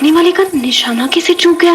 सामने वाले का निशाना कैसे चूक गया?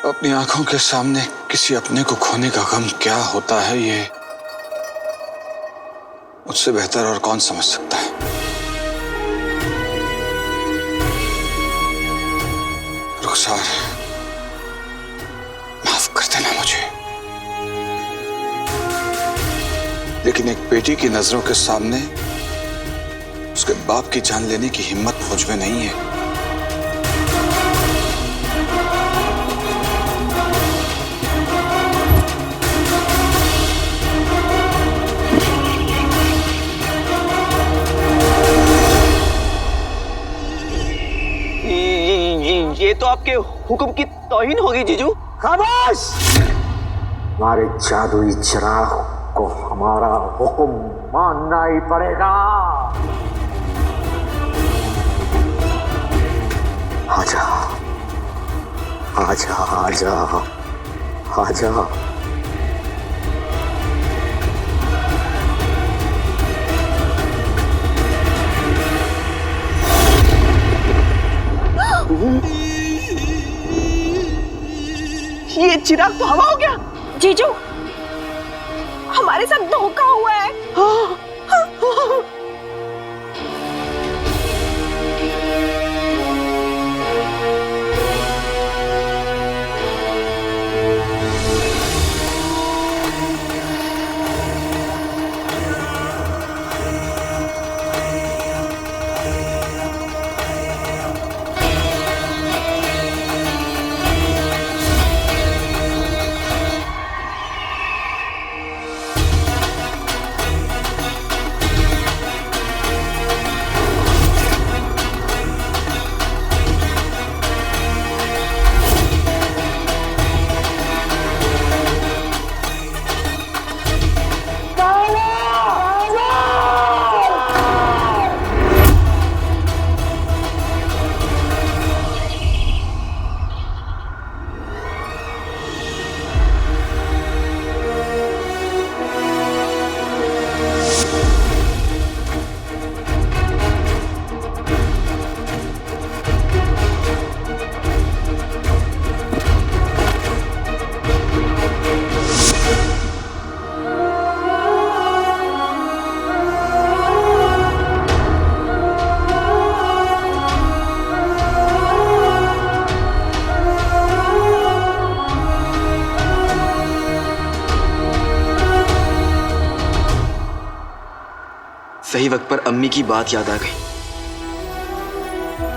अपनी आंखों के सामने किसी अपने को खोने का गम क्या होता है, ये मुझसे बेहतर और कौन समझ सकता है। रुखसार, माफ कर देना मुझे, लेकिन एक बेटी की नजरों के सामने उसके बाप की जान लेने की हिम्मत मुझ में नहीं है। ये तो आपके हुक्म की तौहीन होगी जीजू। खामोश! हमारे जादुई चिराग को हमारा हुक्म मानना ही पड़ेगा। आजा, आजा, आजा, आजा। ये चिराग तो हवा हो गया। जीजू, हमारे साथ धोखा हुआ है। सही वक्त पर अम्मी की बात याद आ गई।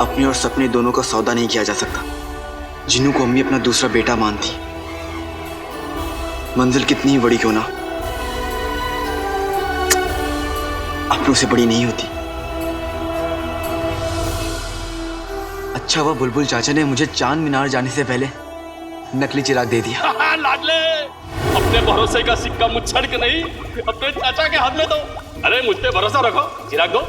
अपने और सपने दोनों का सौदा नहीं किया जा सकता। जिन्नू को अम्मी अपना दूसरा बेटा मानती, मंजिल कितनी ही बड़ी क्यों ना अपनों से बड़ी नहीं होती। अच्छा हुआ बुलबुल चाचा ने मुझे चांद मीनार जाने से पहले नकली चिराग दे दिया। लाडले, अपने भरोसे का सिक्का मुझ के नहीं अपने चाचा के हाथ में दो। अरे मुझ पे भरोसा रखो, चिराग दो।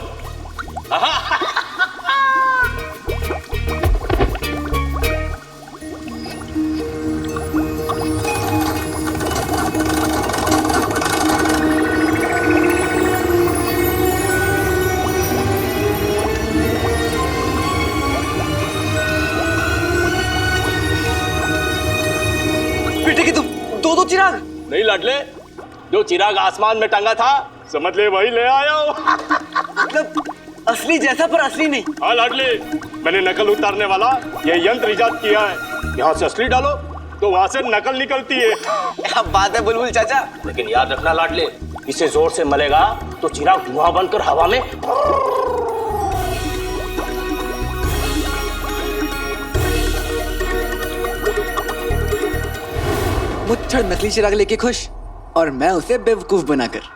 बेटे की तुम दो चिराग? नहीं लाडले, जो चिराग आसमान में टंगा था समझ ले वही ले आया हूं। मतलब असली जैसा पर असली नहीं। हाँ लाडले, मैंने नकल उतारने वाला ये यंत्र इजाद किया है। यहाँ से असली डालो तो वहाँ से नकल निकलती है। क्या बात है बुलबुल चाचा। लेकिन याद रखना लाडले, इसे जोर से मलेगा तो चिराग धुआं बनकर हवा में। मुच्छर नकली चिराग लेके खुश और मैं उसे बेवकूफ बनाकर।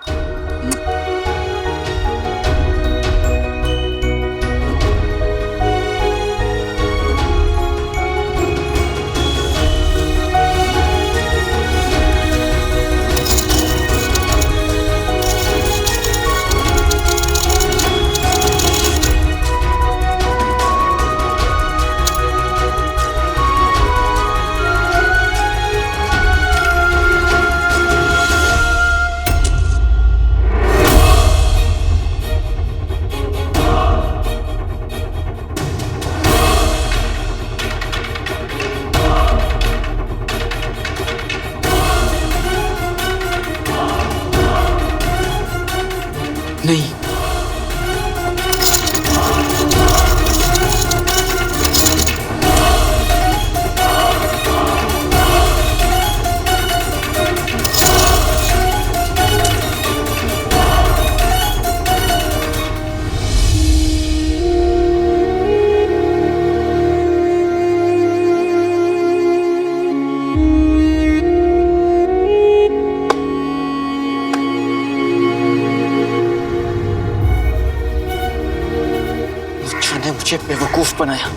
ने मुझे बेवकूफ बनाया।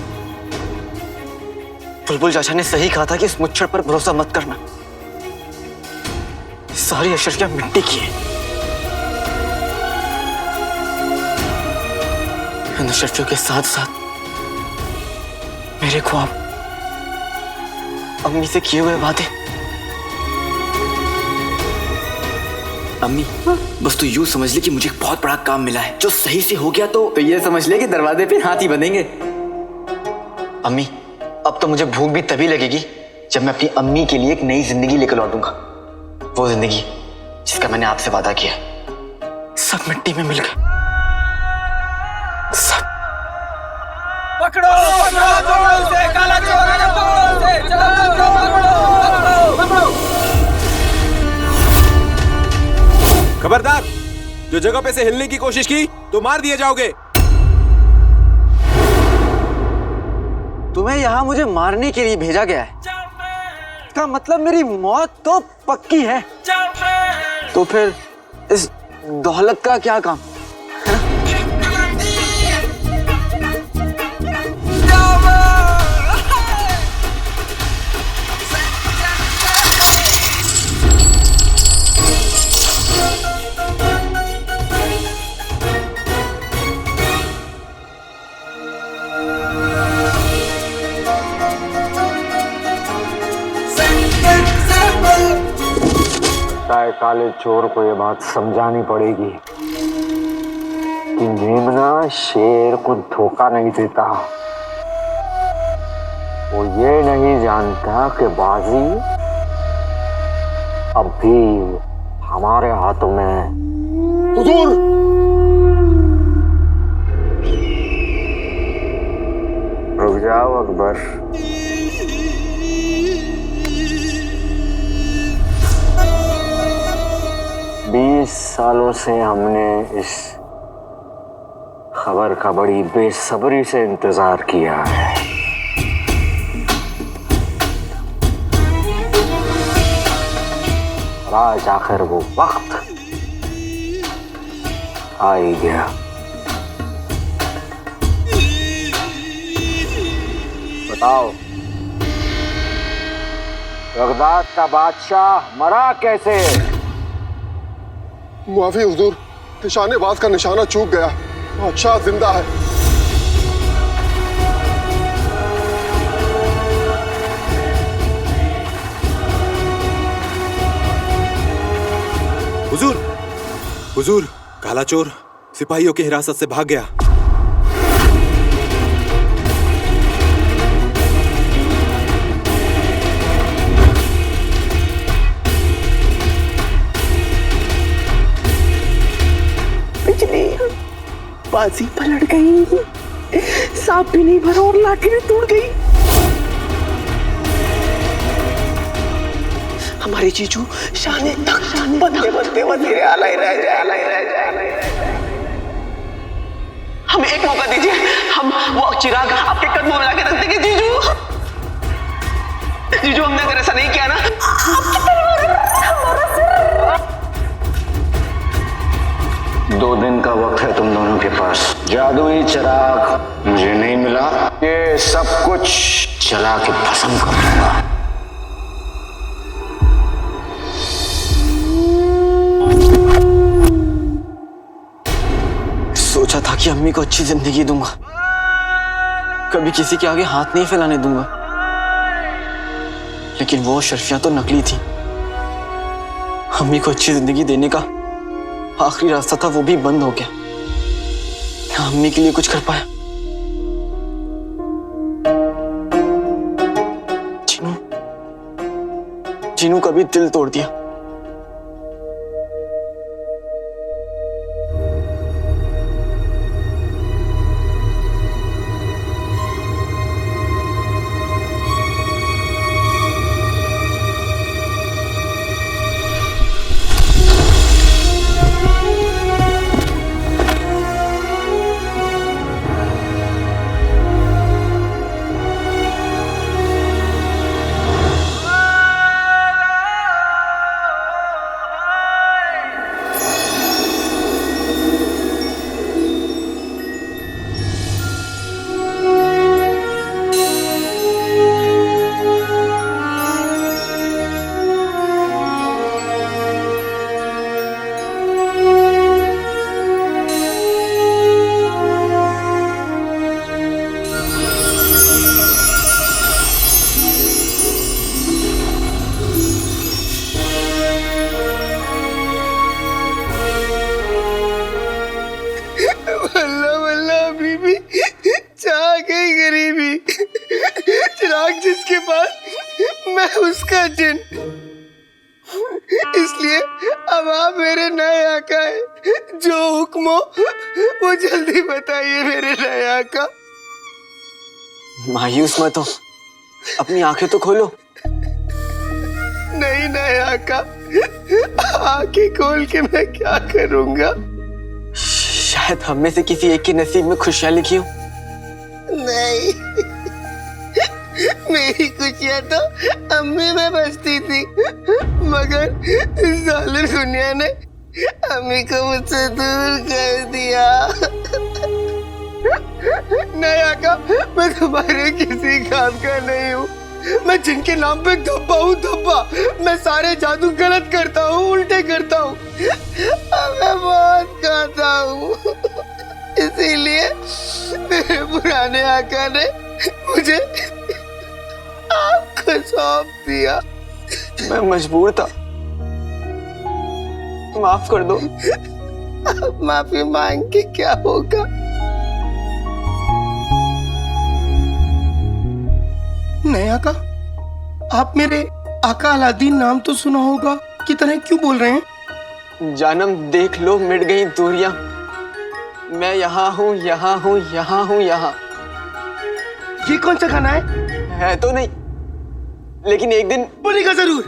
बुलबुल चाचा ने सही कहा था कि इस मुच्छड़ पर भरोसा मत करना। सारी अशर्फियां मिट्टी की है। इन अशर्फियों के साथ साथ मेरे ख्वाब, अम्मी से किए हुए वादे। अम्मी, बस तू यूं समझ ले कि मुझे बहुत बड़ा काम मिला है। जो सही से हो गया तो ये समझ ले कि दरवाजे पे हाथी बनेंगे। अम्मी, अब तो मुझे भूख भी तभी लगेगी जब मैं अपनी अम्मी के लिए एक नई जिंदगी लेकर लौटूंगा। वो जिंदगी जिसका मैंने आपसे वादा किया। सब मिट्टी में मिल गए। सब। पकड़ो पकड़ो उसे, काला चोर है, पकड़ो उसे, चलो पकड़ो। खबरदार, जो जगह पे से हिलने की कोशिश की तो मार दिए जाओगे। तुम्हें यहाँ मुझे मारने के लिए भेजा गया है। इसका मतलब मेरी मौत तो पक्की है। तो फिर इस दौलत का क्या काम? काले चोर को ये बात समझानी पड़ेगी कि मेमना शेर को धोखा नहीं देता। वो ये नहीं जानता कि बाजी अब भी हमारे हाथों में। हुजूर! रुक जाओ अकबर। 20 सालों से हमने इस खबर का बड़ी बेसब्री से इंतजार किया है। और आज आखिर वो वक्त आ ही गया। बताओ, बगदाद का बादशाह मरा कैसे? मुआफी हुजूर, निशानेबाज का निशाना चूक गया। बादशाह जिंदा है। हुजूर, हुजूर, काला चोर सिपाहियों की हिरासत से भाग गया। बाजी पलट गई, सांप भी नहीं भरा और लाठी भी टूट गई। हमारे जीजू शाने तक बनते आलाय रह जाए। हमें एक मौका दीजिए, हम वो चिराग आपके कदमों में लाके रख देंगे। जीजू, हमने अगर ऐसा नहीं किया ना, आपकी तलवार हमारा सिर। 2 दिन का वक्त है तुम दोनों के पास। जादुई चिराग मुझे नहीं मिला, ये सब कुछ जला के भस्म कर दूंगा। सोचा था कि अम्मी को अच्छी जिंदगी दूंगा, कभी किसी के आगे हाथ नहीं फैलाने दूंगा, लेकिन वो शर्फियां तो नकली थी। अम्मी को अच्छी जिंदगी देने का आखिरी रास्ता था, वो भी बंद हो गया। क्या अम्मी के लिए कुछ कर पाया? जीनू का भी दिल तोड़ दिया। उसका चिन्ह। इसलिए अब आप मेरे नए आका है। जो हुक्म हो वो जल्दी बताइए मेरे नए आका। मायूस मत हो, अपनी आंखें तो खोलो। नहीं नए आका, आंखें खोल के मैं क्या करूंगा? शायद हम में से किसी एक के नसीब में खुशियां लिखी हो। नहीं, मेरी खुशियां तो अम्मी में बसती थी, मगर जालिम दुनिया ने अम्मी को मुझसे दूर कर दिया। नहीं आका, मैं तुम्हारे किसी काम का नहीं हूँ। मैं जिनके नाम पे धब्बा हूँ धब्बा, मैं सारे जादू गलत करता हूँ, उल्टे करता हूँ, मैं बहुत खाता हूँ। इसीलिए मेरे पुराने आका ने मुझे आपको सौंप दिया। मैं मजबूर था, माफ कर दो। अब माफी मांग के क्या होगा? नहीं आका, आप मेरे आका अलादीन नाम तो सुना होगा, की तरह क्यों बोल रहे हैं? जानम देख लो मिट गई दूरियां, मैं यहाँ हूँ यहाँ हूँ यहाँ हूँ यहाँ। ये कौन सा गाना है तो नहीं, लेकिन एक दिन बोलेगा जरूर।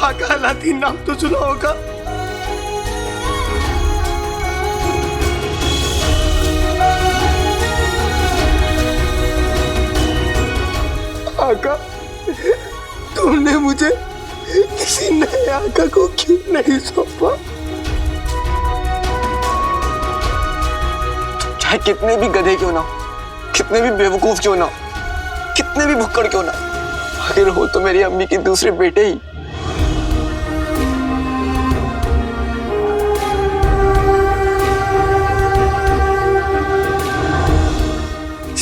आका अलादीन नाम तो सुना होगा। आका, तुमने मुझे किसी नए आका को क्यों नहीं सौंपा? चाहे कितने भी गधे क्यों ना, कितने भी बेवकूफ क्यों ना, कितने भी भुक्कड़ क्यों ना, आखिर हो तो मेरी अम्मी के दूसरे बेटे ही।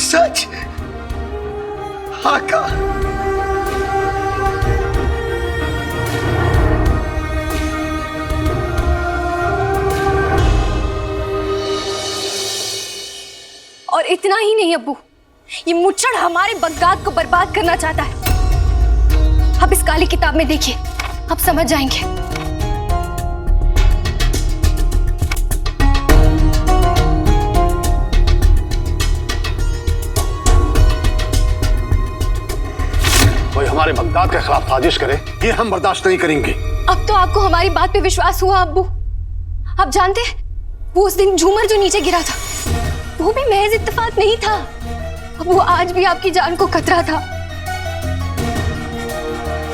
सच? आका, और इतना ही नहीं अब्बू, ये मुच्छड़ हमारे बगदाद को बर्बाद करना चाहता है। अब इस काली किताब में देखिए, आप समझ जाएंगे। कोई हमारे बगदाद के खिलाफ साजिश करे, ये हम बर्दाश्त नहीं करेंगे। अब तो आपको हमारी बात पे विश्वास हुआ अब्बू। आप जानते हैं, वो उस दिन झूमर जो नीचे गिरा था, वो भी महज इत्तेफाक नहीं था। अब वो आज भी आपकी जान को खतरा था।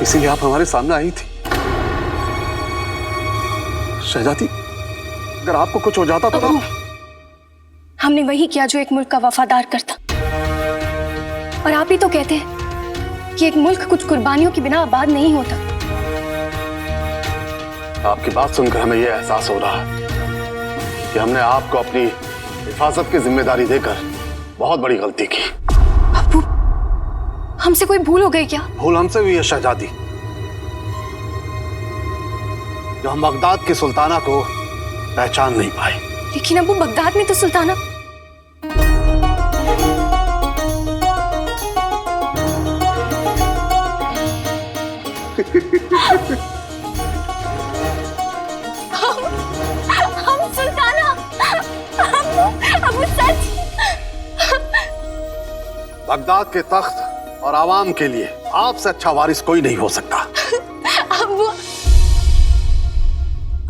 इसीलिए आप हमारे सामने आई थी। शहजादी, अगर आपको कुछ हो जाता तो हमने वही किया जो एक मुल्क का वफादार करता। और आप ही तो कहते हैं कि एक मुल्क कुछ कुर्बानियों की बिना आबाद नहीं होता। आपकी बात सुनकर हमें यह एहसास हो रहा है कि हमने आपको अपनी हिफाजत की जिम्मेदारी देकर बहुत बड़ी गलती की। अब्बू, हमसे कोई भूल हो गई क्या? भूल हमसे हुई है शहजादी, जो हम बगदाद की सुल्ताना को पहचान नहीं पाए। लेकिन अब्बू, बगदाद में तो सुल्ताना हम सुल्ताना। अब्बू सच। बगदाद के तख्त और आवाम के लिए आपसे अच्छा वारिस कोई नहीं हो सकता। अब्बू,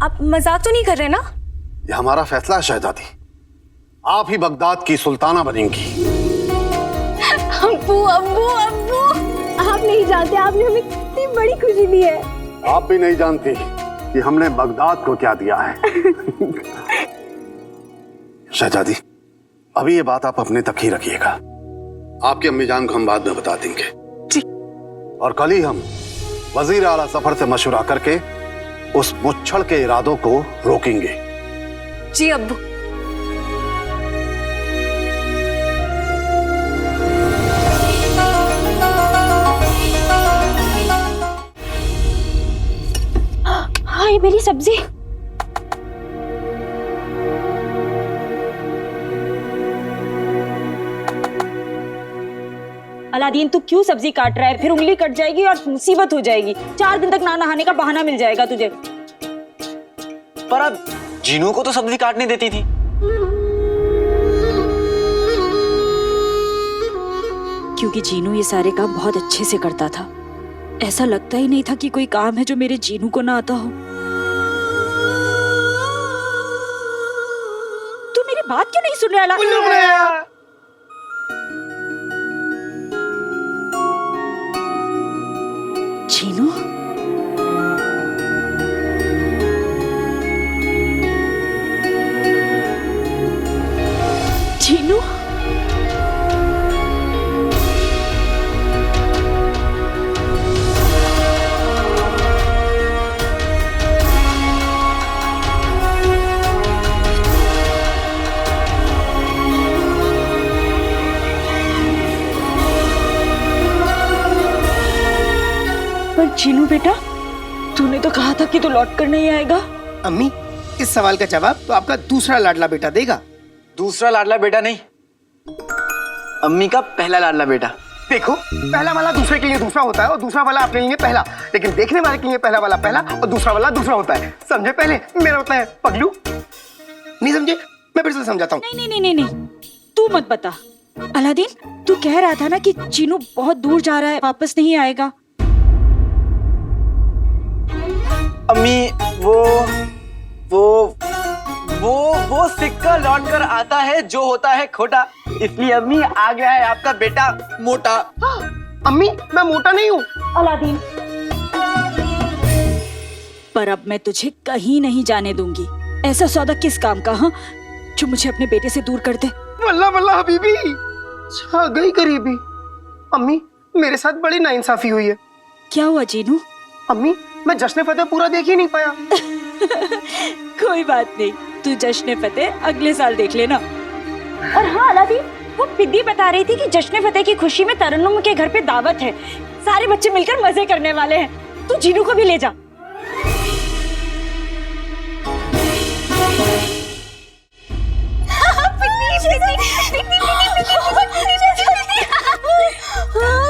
आप मजाक तो नहीं कर रहे ना? यह हमारा फैसला है शहजादी, आप ही बगदाद की सुल्ताना बनेंगी। अब्बू अब्बू अब्बू, आप नहीं जानते आपने हमें कितनी बड़ी खुशी दी है। आप भी नहीं जानती कि हमने बगदाद को क्या दिया है। शहजादी, अभी ये बात आप अपने तक ही रखिएगा। आपकी अम्मी जान को हम बाद में बता देंगे। और कल ही हम वजीर आला सफर से मशवरा करके उस मुच्छड़ के इरादों को रोकेंगे। जी अब्बू। हाँ, ये मेरी सब्जी। अलादीन तू क्यों सब्जी काट रहा है? फिर उंगली कट जाएगी और मुसीबत हो जाएगी। 4 दिन तक ना नहाने का बहाना मिल जाएगा तुझे। पर अब जीनू को तो सब्जी काटने देती थी। क्योंकि जीनू ये सारे काम बहुत अच्छे से करता था। ऐसा लगता ही नहीं था कि कोई काम है जो मेरे जीनू को ना आता हो। तू मेरी बात क्यों नहीं सुन रहा? जीनू, जीनू, पर जीनू बेटा, तूने तो कहा था कि तू लौट कर नहीं आएगा। अम्मी, इस सवाल का जवाब तो आपका दूसरा लाडला बेटा देगा। दूसरा लाडला बेटा नहीं, अम्मी का पहला लाडला बेटा। देखो, पहला वाला दूसरे के लिए दूसरा होता है और दूसरा वाला अपने लिए पहला, लेकिन देखने वाले के लिए पहला वाला पहला और दूसरा वाला दूसरा होता है। समझे? पहले मेरा होता है पगलू। नहीं समझे? मैं फिर से समझाता हूँ। नहीं नहीं नहीं नहीं, तू मत बता। अलादीन, तू कह रहा था ना कि जीनू बहुत दूर जा रहा है, वापस नहीं आएगा। अम्मी, वो सिक्का लौट कर आता है जो होता है खोटा। इसलिए अम्मी, आ गया है आपका बेटा मोटा। हाँ, अम्मी, मैं मोटा नहीं हूँ। अलादीन, पर अब मैं तुझे कहीं नहीं जाने दूंगी। ऐसा सौदा किस काम का, हाँ, जो मुझे अपने बेटे से दूर कर दे। वल्ला वल्ला हबीबी, छा गई करीबी। अम्मी, मेरे साथ बड़ी नाइंसाफी हुई है। क्या हुआ जीनू? अम्मी, मैं जश्न फतेह पूरा देख ही नहीं पाया। कोई बात नहीं, तू जश्न फतेह अगले साल देख लेना। और हाँ अलादीन, वो पिद्दी बता रही थी कि जश्न फतेह की खुशी में तरन्नुम के घर पे दावत है। सारे बच्चे मिलकर मजे करने वाले हैं। तू जीनू को भी ले जा।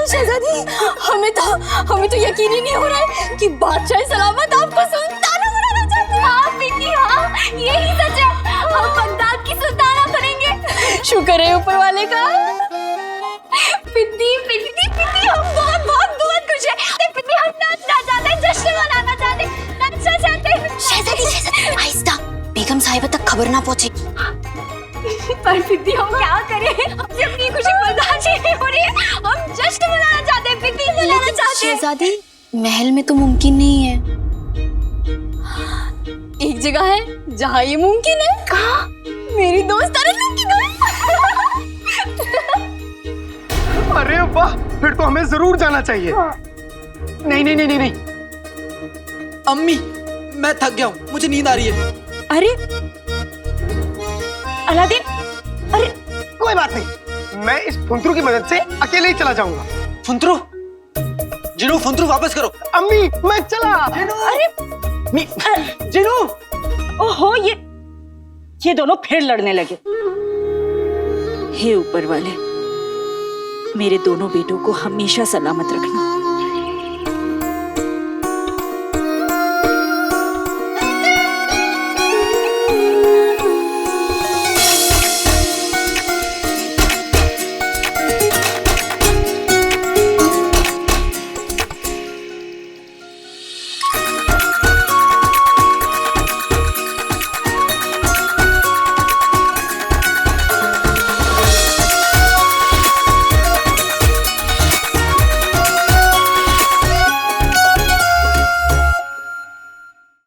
शहजादी, हमें तो यकीन ही नहीं हो रहा है कि बादशाह सलामत आपको सुल्ताना बनाना चाहते हैं। हाँ पिन्नी, हाँ यही सच है। हम बगदाद की सुल्ताना बनेंगे। शुक्र है ऊपर वाले का। पिन्नी पिन्नी पिन्नी, हम बहुत खुश हैं। पिन्नी, हम नाचना चाहते हैं, जश्न मनाना चाहते हैं, नाचना चाहते हैं। शहजादी, आहिस्ता, बेगम साहिबा तक खबर ना पहुंचेगी। पर पिन्नी, हम क्या करें? हमसे अपनी खुशी बर्दाश्त नहीं हो रही है। हम जश्न मनाना चाहते हैं, पिन्नी मनाना चाहते हैं। शहजादी, महल में तो मुमकिन नहीं है। एक जगह है जहाँ ये मुमकिन है। कहाँ? मेरी दोस्त तरन्नुम की घर। अरे वाह, फिर तो हमें जरूर जाना चाहिए। नहीं। अम्मी, मैं थक गया हूँ, मुझे नींद आ रही है। अरे अलादीन, अरे कोई बात नहीं, मैं इस फुंतरू की मदद से अकेले ही चला जाऊंगा। फुंतरू, जीनू, फुंतरू वापस करो। अम्मी, मैं चला। अरे जीनू, ओहो, ये दोनों फिर लड़ने लगे। हे ऊपर वाले, मेरे दोनों बेटों को हमेशा सलामत रखना।